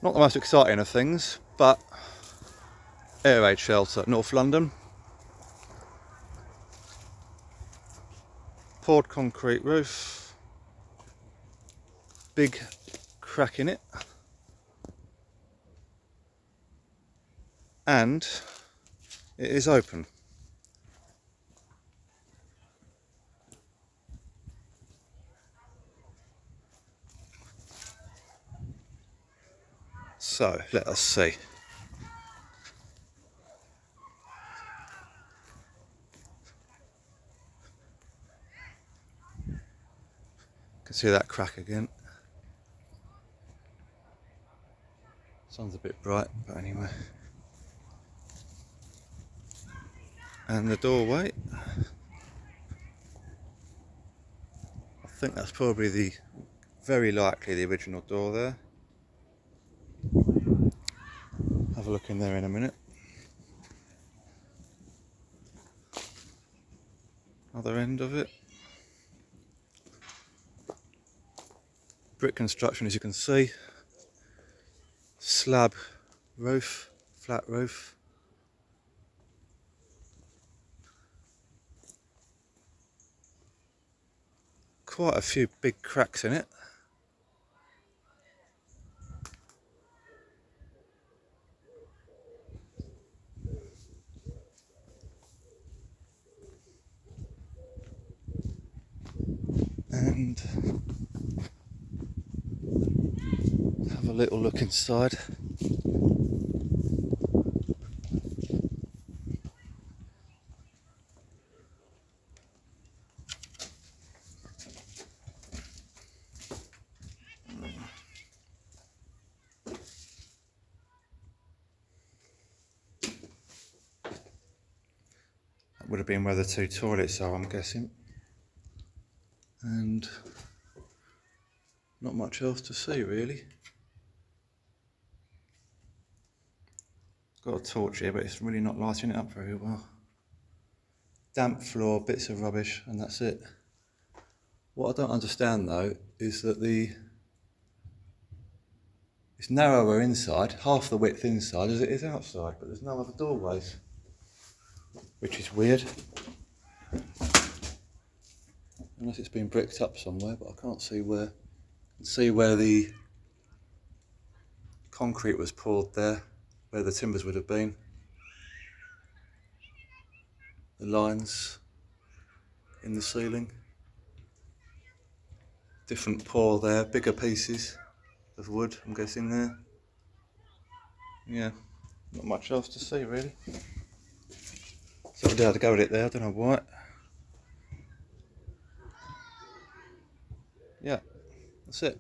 Not the most exciting of things, but air raid shelter, North London. Poured concrete roof, big crack in it, and it is open. So let us see. Can see that crack again. Sun's a bit bright, but anyway. And the doorway. I think that's probably very likely the original door there. Have a look in there in a minute. Other end of it. Brick construction, as you can see. Slab roof, flat roof. Quite a few big cracks in it. And have a little look inside. That would have been where the two toilets are, I'm guessing. And not much else to see really. Got a torch here, but it's really not lighting it up very well. Damp floor, bits of rubbish, and that's it. What I don't understand though is that it's narrower inside, half the width inside as it is outside, but there's no other doorways, which is weird. Unless it's been bricked up somewhere, but I can't see where. I can see where the concrete was poured there, where the timbers would have been. The lines in the ceiling. Different pour there, bigger pieces of wood, I'm guessing there. Yeah, not much else to see really. So I had to go with it there, I don't know why. Yeah, that's it.